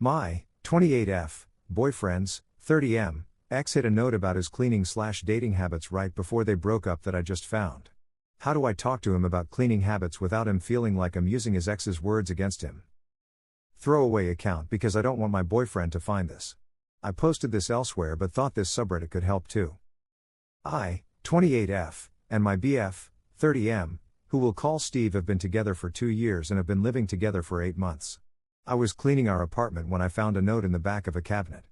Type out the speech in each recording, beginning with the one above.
My 28F boyfriend's 30M ex hit a note about his cleaning/dating habits right before they broke up that I just found. How do I talk to him about cleaning habits without him feeling like I'm using his ex's words against him? Throwaway account because I don't want my boyfriend to find this. I posted this elsewhere but thought this subreddit could help too. I, 28F, and my BF, 30M, who we'll call Steve, have been together for 2 years and have been living together for 8 months. I was cleaning our apartment when I found a note in the back of a cabinet.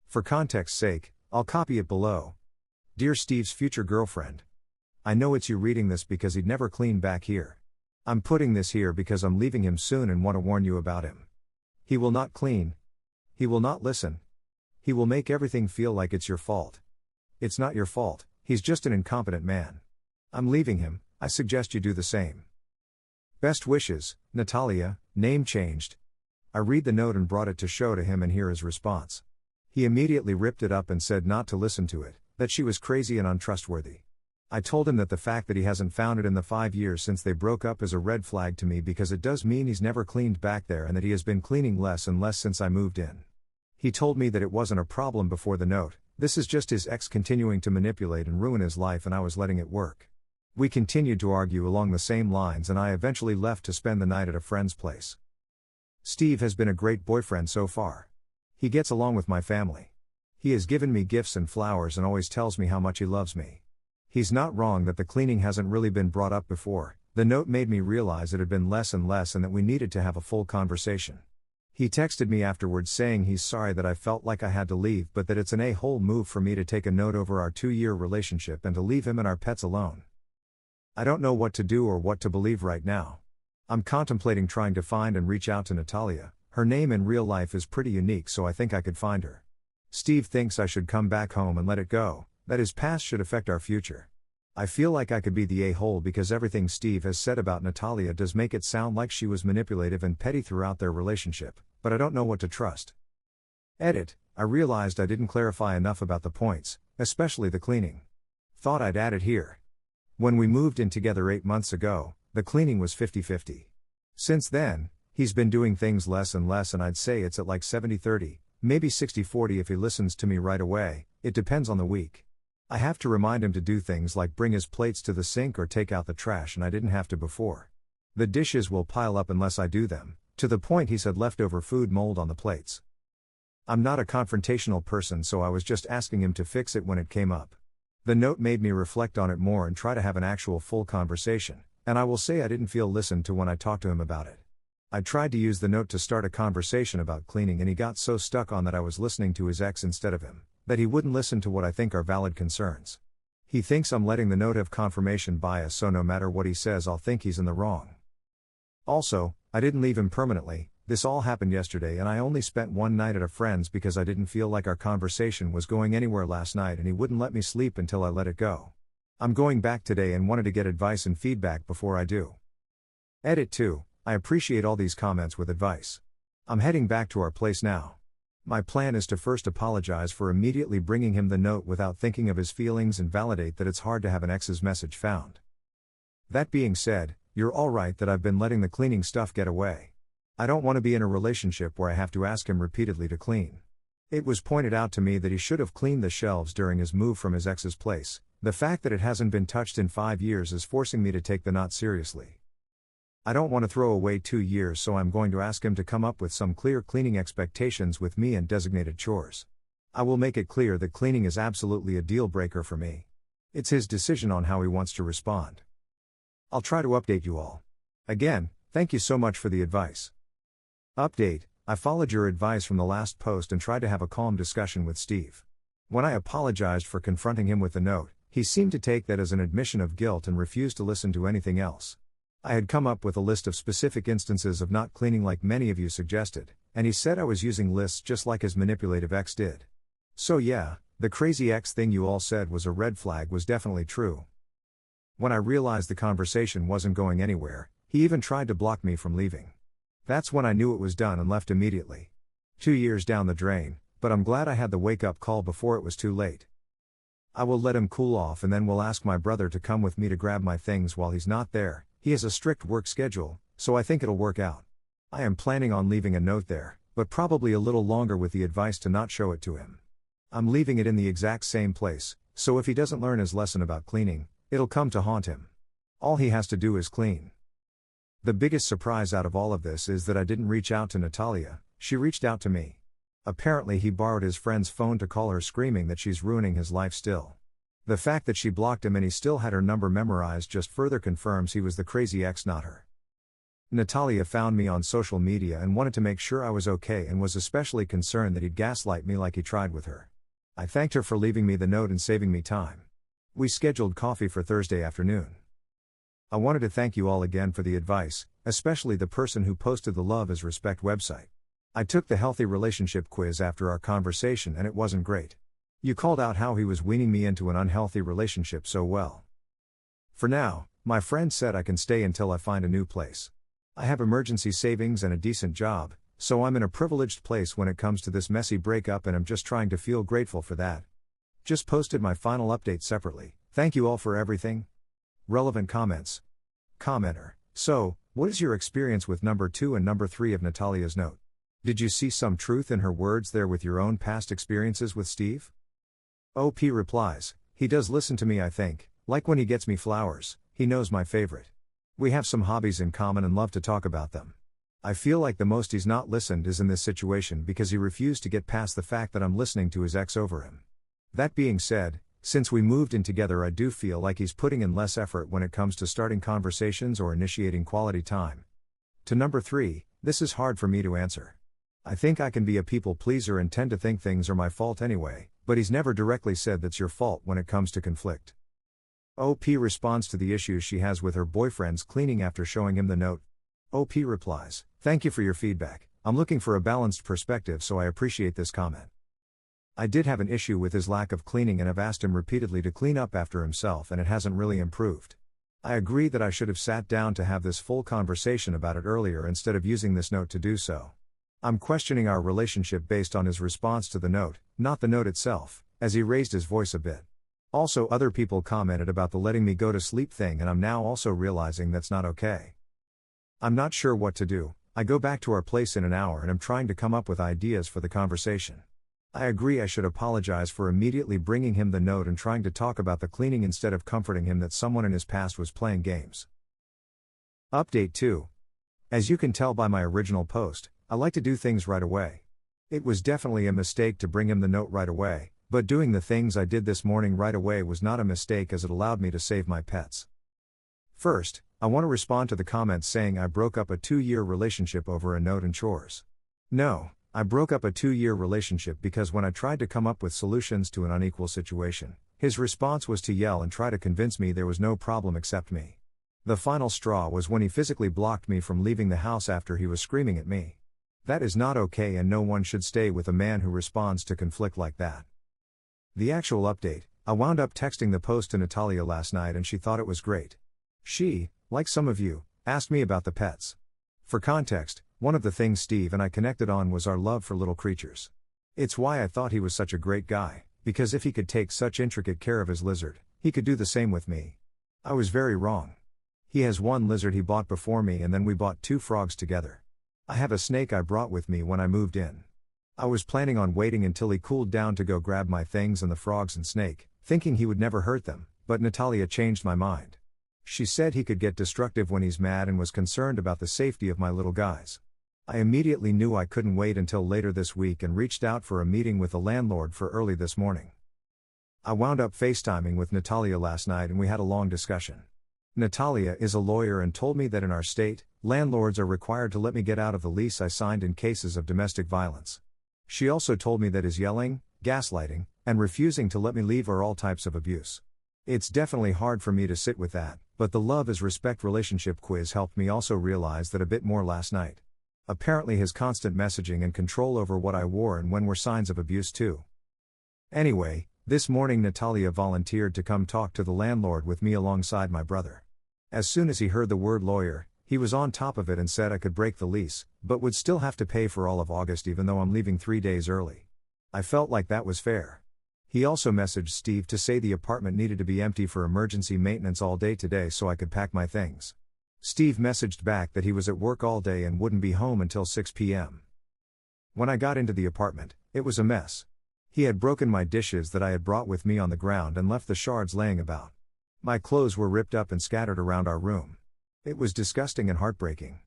For context's sake, I'll copy it below. Dear Steve's future girlfriend. I know it's you reading this because he'd never clean back here. I'm putting this here because I'm leaving him soon and want to warn you about him. He will not clean. He will not listen. He will make everything feel like it's your fault. It's not your fault, he's just an incompetent man. I'm leaving him, I suggest you do the same. Best wishes, Natalia, name changed. I read the note and brought it to show to him and hear his response. He immediately ripped it up and said not to listen to it, that she was crazy and untrustworthy. I told him that the fact that he hasn't found it in the 5 years since they broke up is a red flag to me because it does mean he's never cleaned back there and that he has been cleaning less and less since I moved in. He told me that it wasn't a problem before the note, this is just his ex continuing to manipulate and ruin his life and I was letting it work. We continued to argue along the same lines and I eventually left to spend the night at a friend's place. Steve has been a great boyfriend so far. He gets along with my family. He has given me gifts and flowers and always tells me how much he loves me. He's not wrong that the cleaning hasn't really been brought up before. The note made me realize it had been less and less and that we needed to have a full conversation. He texted me afterwards saying he's sorry that I felt like I had to leave but that it's an a-hole move for me to take a note over our 2-year relationship and to leave him and our pets alone. I don't know what to do or what to believe right now. I'm contemplating trying to find and reach out to Natalia. Her name in real life is pretty unique so I think I could find her. Steve thinks I should come back home and let it go, that his past should affect our future. I feel like I could be the a-hole because everything Steve has said about Natalia does make it sound like she was manipulative and petty throughout their relationship, but I don't know what to trust. Edit, I realized I didn't clarify enough about the points, especially the cleaning. Thought I'd add it here. When we moved in together 8 months ago, the cleaning was 50-50. Since then, he's been doing things less and less and I'd say it's at like 70-30, maybe 60-40 if he listens to me right away, it depends on the week. I have to remind him to do things like bring his plates to the sink or take out the trash and I didn't have to before. The dishes will pile up unless I do them, to the point he's had leftover food mold on the plates. I'm not a confrontational person so I was just asking him to fix it when it came up. The note made me reflect on it more and try to have an actual full conversation, and I will say I didn't feel listened to when I talked to him about it. I tried to use the note to start a conversation about cleaning and he got so stuck on that I was listening to his ex instead of him, that he wouldn't listen to what I think are valid concerns. He thinks I'm letting the note have confirmation bias so no matter what he says I'll think he's in the wrong. Also, I didn't leave him permanently, this all happened yesterday and I only spent one night at a friend's because I didn't feel like our conversation was going anywhere last night and he wouldn't let me sleep until I let it go. I'm going back today and wanted to get advice and feedback before I do. Edit 2, I appreciate all these comments with advice. I'm heading back to our place now. My plan is to first apologize for immediately bringing him the note without thinking of his feelings and validate that it's hard to have an ex's message found. That being said, you're all right that I've been letting the cleaning stuff get away. I don't want to be in a relationship where I have to ask him repeatedly to clean. It was pointed out to me that he should have cleaned the shelves during his move from his ex's place. The fact that it hasn't been touched in 5 years is forcing me to take the not seriously. I don't want to throw away 2 years so I'm going to ask him to come up with some clear cleaning expectations with me and designated chores. I will make it clear that cleaning is absolutely a deal breaker for me. It's his decision on how he wants to respond. I'll try to update you all. Again, thank you so much for the advice. Update, I followed your advice from the last post and tried to have a calm discussion with Steve. When I apologized for confronting him with the note, he seemed to take that as an admission of guilt and refused to listen to anything else. I had come up with a list of specific instances of not cleaning like many of you suggested, and he said I was using lists just like his manipulative ex did. So yeah, the crazy ex thing you all said was a red flag was definitely true. When I realized the conversation wasn't going anywhere, he even tried to block me from leaving. That's when I knew it was done and left immediately. 2 years down the drain, but I'm glad I had the wake-up call before it was too late. I will let him cool off and then will ask my brother to come with me to grab my things while he's not there. He has a strict work schedule, so I think it'll work out. I am planning on leaving a note there, but probably a little longer with the advice to not show it to him. I'm leaving it in the exact same place, so if he doesn't learn his lesson about cleaning, it'll come to haunt him. All he has to do is clean. The biggest surprise out of all of this is that I didn't reach out to Natalia, she reached out to me. Apparently he borrowed his friend's phone to call her, screaming that she's ruining his life still. The fact that she blocked him and he still had her number memorized just further confirms he was the crazy ex, not her. Natalia found me on social media and wanted to make sure I was okay, and was especially concerned that he'd gaslight me like he tried with her. I thanked her for leaving me the note and saving me time. We scheduled coffee for Thursday afternoon. I wanted to thank you all again for the advice, especially the person who posted the Love is Respect website. I took the healthy relationship quiz after our conversation and it wasn't great. You called out how he was weaning me into an unhealthy relationship so well. For now, my friend said I can stay until I find a new place. I have emergency savings and a decent job, so I'm in a privileged place when it comes to this messy breakup, and I'm just trying to feel grateful for that. Just posted my final update separately. Thank you all for everything. Relevant comments. Commenter: so, what is your experience with number 2 and number 3 of Natalia's note? Did you see some truth in her words there with your own past experiences with Steve? OP replies: he does listen to me, I think, like when he gets me flowers, he knows my favorite. We have some hobbies in common and love to talk about them. I feel like the most he's not listened is in this situation because he refused to get past the fact that I'm listening to his ex over him. That being said, since we moved in together, I do feel like he's putting in less effort when it comes to starting conversations or initiating quality time. To number 3, this is hard for me to answer. I think I can be a people pleaser and tend to think things are my fault anyway, but he's never directly said that's your fault when it comes to conflict. OP responds to the issues she has with her boyfriend's cleaning after showing him the note. OP replies: thank you for your feedback, I'm looking for a balanced perspective, so I appreciate this comment. I did have an issue with his lack of cleaning and have asked him repeatedly to clean up after himself, and it hasn't really improved. I agree that I should have sat down to have this full conversation about it earlier instead of using this note to do so. I'm questioning our relationship based on his response to the note, not the note itself, as he raised his voice a bit. Also, other people commented about the letting me go to sleep thing, and I'm now also realizing that's not okay. I'm not sure what to do. I go back to our place in an hour and I'm trying to come up with ideas for the conversation. I agree I should apologize for immediately bringing him the note and trying to talk about the cleaning instead of comforting him that someone in his past was playing games. Update 2. As you can tell by my original post, I like to do things right away. It was definitely a mistake to bring him the note right away, but doing the things I did this morning right away was not a mistake, as it allowed me to save my pets. First, I want to respond to the comments saying I broke up a 2-year relationship over a note and chores. No, I broke up a 2-year relationship because when I tried to come up with solutions to an unequal situation, his response was to yell and try to convince me there was no problem except me. The final straw was when he physically blocked me from leaving the house after he was screaming at me. That is not okay, and no one should stay with a man who responds to conflict like that. The actual update: I wound up texting the post to Natalia last night and she thought it was great. She, like some of you, asked me about the pets. For context, one of the things Steve and I connected on was our love for little creatures. It's why I thought he was such a great guy, because if he could take such intricate care of his lizard, he could do the same with me. I was very wrong. He has one lizard he bought before me, and then we bought 2 frogs together. I have a snake I brought with me when I moved in. I was planning on waiting until he cooled down to go grab my things and the frogs and snake, thinking he would never hurt them, but Natalia changed my mind. She said he could get destructive when he's mad and was concerned about the safety of my little guys. I immediately knew I couldn't wait until later this week and reached out for a meeting with the landlord for early this morning. I wound up FaceTiming with Natalia last night and we had a long discussion. Natalia is a lawyer and told me that in our state, landlords are required to let me get out of the lease I signed in cases of domestic violence. She also told me that his yelling, gaslighting, and refusing to let me leave are all types of abuse. It's definitely hard for me to sit with that, but the Love is Respect relationship quiz helped me also realize that a bit more last night. Apparently his constant messaging and control over what I wore and when were signs of abuse too. Anyway, this morning Natalia volunteered to come talk to the landlord with me alongside my brother. As soon as he heard the word lawyer, he was on top of it and said I could break the lease, but would still have to pay for all of August even though I'm leaving 3 days early. I felt like that was fair. He also messaged Steve to say the apartment needed to be empty for emergency maintenance all day today so I could pack my things. Steve messaged back that he was at work all day and wouldn't be home until 6 p.m. When I got into the apartment, it was a mess. He had broken my dishes that I had brought with me on the ground and left the shards laying about. My clothes were ripped up and scattered around our room. It was disgusting and heartbreaking.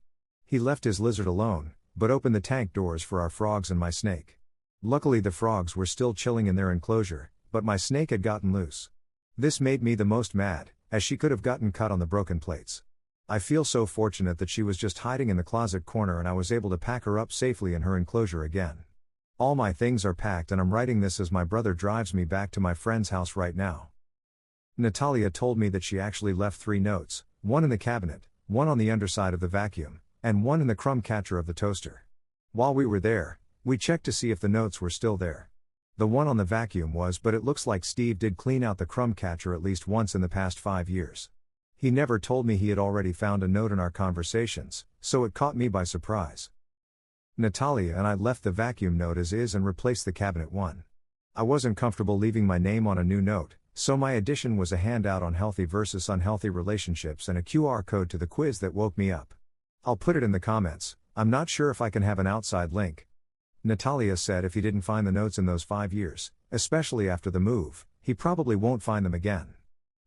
He left his lizard alone, but opened the tank doors for our frogs and my snake. Luckily the frogs were still chilling in their enclosure, but my snake had gotten loose. This made me the most mad, as she could have gotten cut on the broken plates. I feel so fortunate that she was just hiding in the closet corner and I was able to pack her up safely in her enclosure again. All my things are packed and I'm writing this as my brother drives me back to my friend's house right now. Natalia told me that she actually left 3 notes, one in the cabinet, one on the underside of the vacuum, and one in the crumb catcher of the toaster. While we were there, we checked to see if the notes were still there. The one on the vacuum was, but it looks like Steve did clean out the crumb catcher at least once in the past 5 years. He never told me he had already found a note in our conversations, so it caught me by surprise. Natalia and I left the vacuum note as is and replaced the cabinet one. I wasn't comfortable leaving my name on a new note, so my addition was a handout on healthy versus unhealthy relationships and a QR code to the quiz that woke me up. I'll put it in the comments. I'm not sure if I can have an outside link. Natalia said if he didn't find the notes in those 5 years, especially after the move, he probably won't find them again.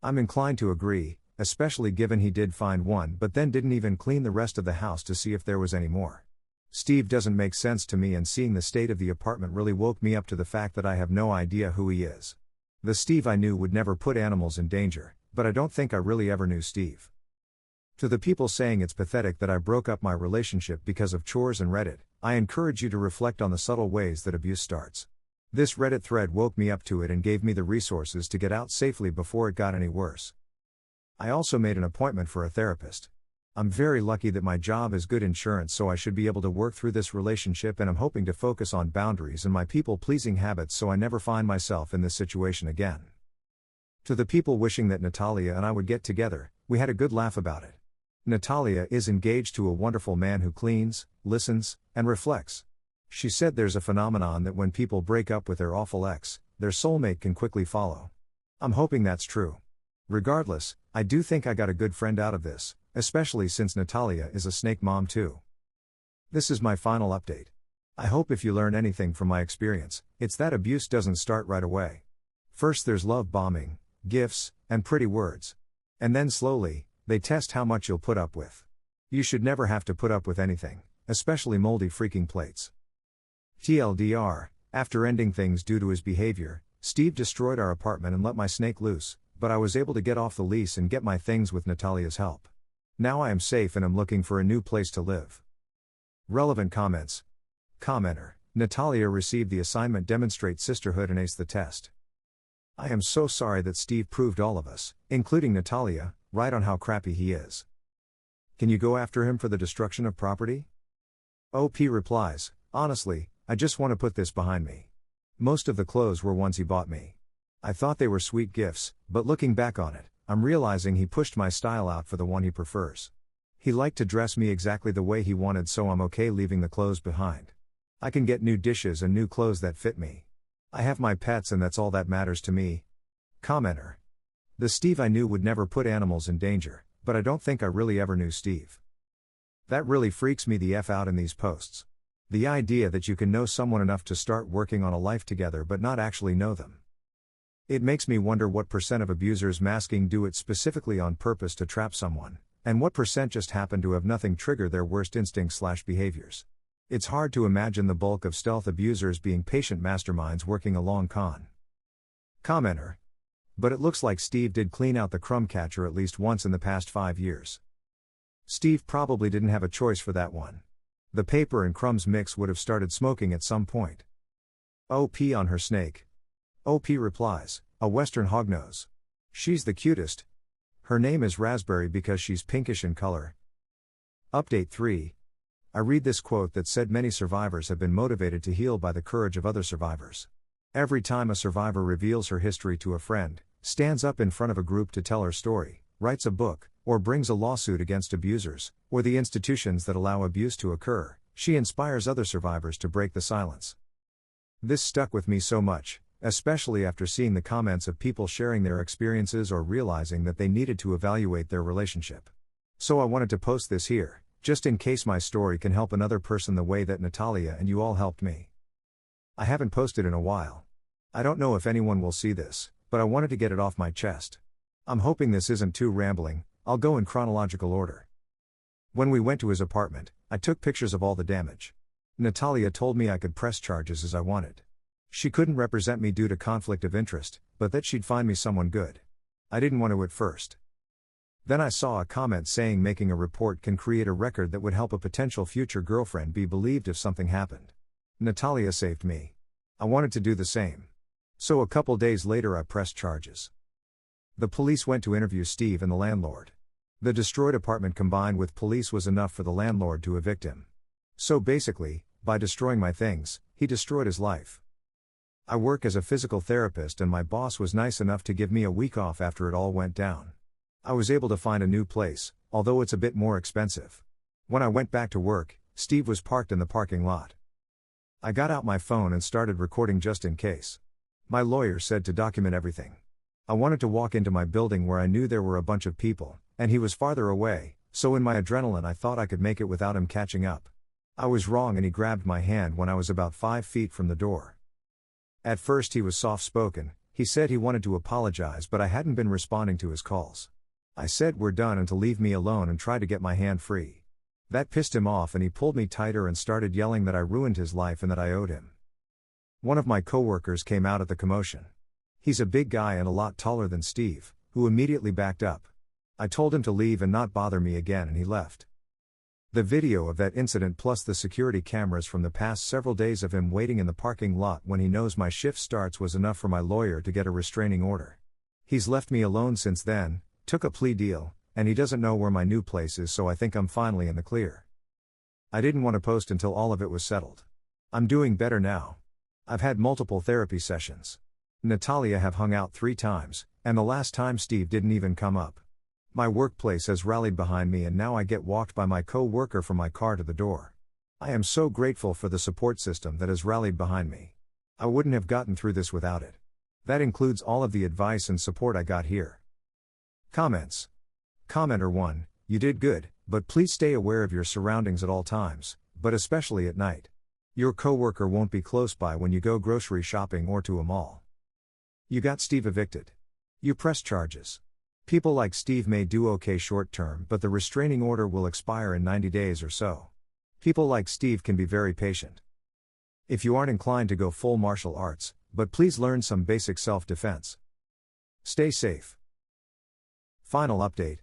I'm inclined to agree, especially given he did find one but then didn't even clean the rest of the house to see if there was any more. Steve doesn't make sense to me, and seeing the state of the apartment really woke me up to the fact that I have no idea who he is. The Steve I knew would never put animals in danger, but I don't think I really ever knew Steve. To the people saying it's pathetic that I broke up my relationship because of chores and Reddit, I encourage you to reflect on the subtle ways that abuse starts. This Reddit thread woke me up to it and gave me the resources to get out safely before it got any worse. I also made an appointment for a therapist. I'm very lucky that my job is good insurance, so I should be able to work through this relationship, and I'm hoping to focus on boundaries and my people-pleasing habits so I never find myself in this situation again. To the people wishing that Natalia and I would get together, we had a good laugh about it. Natalia is engaged to a wonderful man who cleans, listens, and reflects. She said there's a phenomenon that when people break up with their awful ex, their soulmate can quickly follow. I'm hoping that's true. Regardless, I do think I got a good friend out of this, especially since Natalia is a snake mom too. This is my final update. I hope if you learn anything from my experience, it's that abuse doesn't start right away. First there's love bombing, gifts, and pretty words. And then slowly, they test how much you'll put up with. You should never have to put up with anything, especially moldy freaking plates. TLDR, after ending things due to his behavior, Steve destroyed our apartment and let my snake loose, but I was able to get off the lease and get my things with Natalia's help. Now I am safe and am looking for a new place to live. Relevant comments. Commenter: Natalia received the assignment demonstrate sisterhood and ace the test. I am so sorry that Steve proved all of us, including Natalia, right on how crappy he is. Can you go after him for the destruction of property? OP replies: honestly, I just want to put this behind me. Most of the clothes were ones he bought me. I thought they were sweet gifts, but looking back on it, I'm realizing he pushed my style out for the one he prefers. He liked to dress me exactly the way he wanted, so I'm okay leaving the clothes behind. I can get new dishes and new clothes that fit me. I have my pets and that's all that matters to me. Commenter: the Steve I knew would never put animals in danger, but I don't think I really ever knew Steve. That really freaks me the F out in these posts. The idea that you can know someone enough to start working on a life together but not actually know them. It makes me wonder what % of abusers masking do it specifically on purpose to trap someone, and what % just happen to have nothing trigger their worst instincts/behaviors. It's hard to imagine the bulk of stealth abusers being patient masterminds working a long con. Commenter: but it looks like Steve did clean out the crumb catcher at least once in the past 5 years. Steve probably didn't have a choice for that one. The paper and crumbs mix would have started smoking at some point. OP on her snake. OP replies: a Western hognose. She's the cutest. Her name is Raspberry because she's pinkish in color. Update 3. I read this quote that said many survivors have been motivated to heal by the courage of other survivors. Every time a survivor reveals her history to a friend, stands up in front of a group to tell her story, writes a book, or brings a lawsuit against abusers, or the institutions that allow abuse to occur, she inspires other survivors to break the silence. This stuck with me so much, especially after seeing the comments of people sharing their experiences or realizing that they needed to evaluate their relationship. So I wanted to post this here, just in case my story can help another person the way that Natalia and you all helped me. I haven't posted in a while. I don't know if anyone will see this, but I wanted to get it off my chest. I'm hoping this isn't too rambling. I'll go in chronological order. When we went to his apartment, I took pictures of all the damage. Natalia told me I could press charges as I wanted. She couldn't represent me due to conflict of interest, but that she'd find me someone good. I didn't want to at first. Then I saw a comment saying making a report can create a record that would help a potential future girlfriend be believed if something happened. Natalia saved me. I wanted to do the same. So a couple days later I pressed charges. The police went to interview Steve and the landlord. The destroyed apartment combined with police was enough for the landlord to evict him. So basically, by destroying my things, he destroyed his life. I work as a physical therapist and my boss was nice enough to give me a week off after it all went down. I was able to find a new place, although it's a bit more expensive. When I went back to work, Steve was parked in the parking lot. I got out my phone and started recording just in case. My lawyer said to document everything. I wanted to walk into my building where I knew there were a bunch of people, and he was farther away, so in my adrenaline I thought I could make it without him catching up. I was wrong and he grabbed my hand when I was about 5 feet from the door. At first he was soft-spoken, he said he wanted to apologize but I hadn't been responding to his calls. I said we're done and to leave me alone and tried to get my hand free. That pissed him off and he pulled me tighter and started yelling that I ruined his life and that I owed him. One of my coworkers came out at the commotion. He's a big guy and a lot taller than Steve, who immediately backed up. I told him to leave and not bother me again and he left. The video of that incident plus the security cameras from the past several days of him waiting in the parking lot when he knows my shift starts was enough for my lawyer to get a restraining order. He's left me alone since then, took a plea deal, and he doesn't know where my new place is, so I think I'm finally in the clear. I didn't want to post until all of it was settled. I'm doing better now. I've had multiple therapy sessions. Natalia have hung out 3 times, and the last time Steve didn't even come up. My workplace has rallied behind me and now I get walked by my co-worker from my car to the door. I am so grateful for the support system that has rallied behind me. I wouldn't have gotten through this without it. That includes all of the advice and support I got here. Comments. Commenter 1, you did good, but please stay aware of your surroundings at all times, but especially at night. Your coworker won't be close by when you go grocery shopping or to a mall. You got Steve evicted. You pressed charges. People like Steve may do okay short term, but the restraining order will expire in 90 days or so. People like Steve can be very patient. If you aren't inclined to go full martial arts, but please learn some basic self-defense. Stay safe. Final update.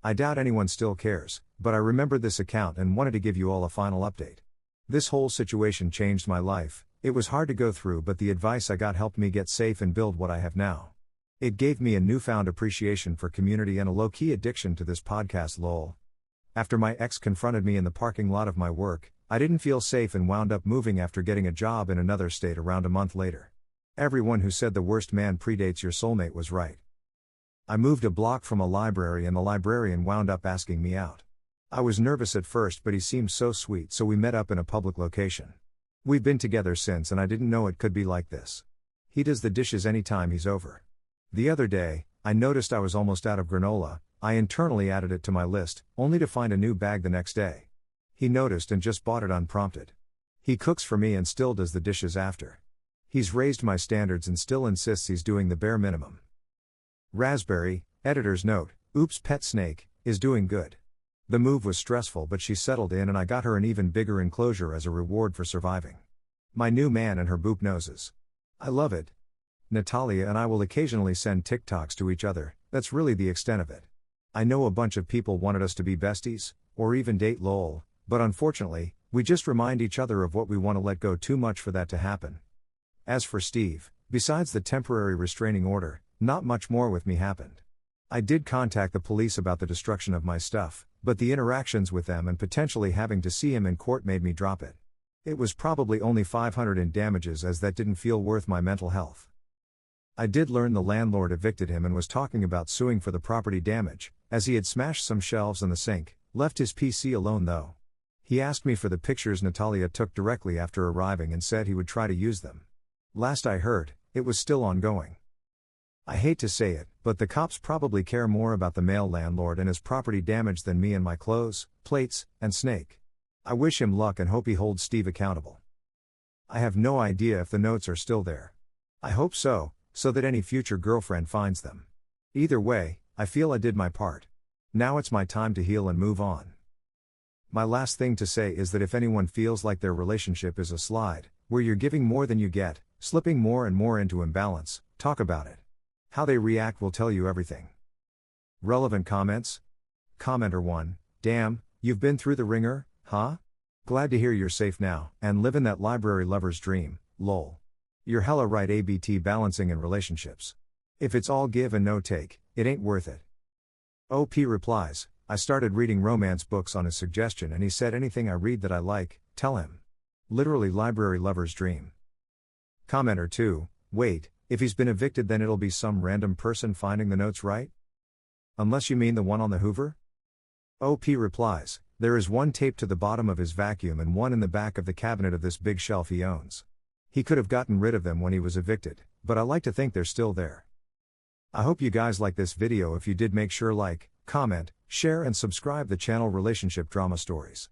I doubt anyone still cares, but I remembered this account and wanted to give you all a final update. This whole situation changed my life. It was hard to go through, but the advice I got helped me get safe and build what I have now. It gave me a newfound appreciation for community and a low-key addiction to this podcast lol. After my ex confronted me in the parking lot of my work, I didn't feel safe and wound up moving after getting a job in another state around a month later. Everyone who said the worst man predates your soulmate was right. I moved a block from a library and the librarian wound up asking me out. I was nervous at first, but he seemed so sweet, so we met up in a public location. We've been together since and I didn't know it could be like this. He does the dishes anytime he's over. The other day, I noticed I was almost out of granola. I internally added it to my list, only to find a new bag the next day. He noticed and just bought it unprompted. He cooks for me and still does the dishes after. He's raised my standards and still insists he's doing the bare minimum. Raspberry, editor's note, oops pet snake, is doing good. The move was stressful but she settled in and I got her an even bigger enclosure as a reward for surviving. My new man and her boop noses. I love it. Natalia and I will occasionally send TikToks to each other, that's really the extent of it. I know a bunch of people wanted us to be besties, or even date lol, but unfortunately, we just remind each other of what we want to let go too much for that to happen. As for Steve, besides the temporary restraining order, not much more with me happened. I did contact the police about the destruction of my stuff, but the interactions with them and potentially having to see him in court made me drop it. It was probably only $500 in damages as that didn't feel worth my mental health. I did learn the landlord evicted him and was talking about suing for the property damage, as he had smashed some shelves in the sink, left his PC alone though. He asked me for the pictures Natalia took directly after arriving and said he would try to use them. Last I heard, it was still ongoing. I hate to say it, but the cops probably care more about the male landlord and his property damage than me and my clothes, plates, and snake. I wish him luck and hope he holds Steve accountable. I have no idea if the notes are still there. I hope so that any future girlfriend finds them. Either way, I feel I did my part. Now it's my time to heal and move on. My last thing to say is that if anyone feels like their relationship is a slide, where you're giving more than you get, slipping more and more into imbalance, talk about it. How they react will tell you everything. Relevant comments? Commenter 1, damn, you've been through the ringer, huh? Glad to hear you're safe now, and living that library lover's dream, lol. You're hella right. ABT balancing in relationships. If it's all give and no take, it ain't worth it. OP replies, I started reading romance books on his suggestion and he said anything I read that I like, tell him. Literally library lover's dream. Commenter 2, wait, if he's been evicted then it'll be some random person finding the notes, right? Unless you mean the one on the Hoover? OP replies, there is one taped to the bottom of his vacuum and one in the back of the cabinet of this big shelf he owns. He could have gotten rid of them when he was evicted, but I like to think they're still there. I hope you guys like this video. If you did, make sure like, comment, share and subscribe the channel Relationship Drama Stories.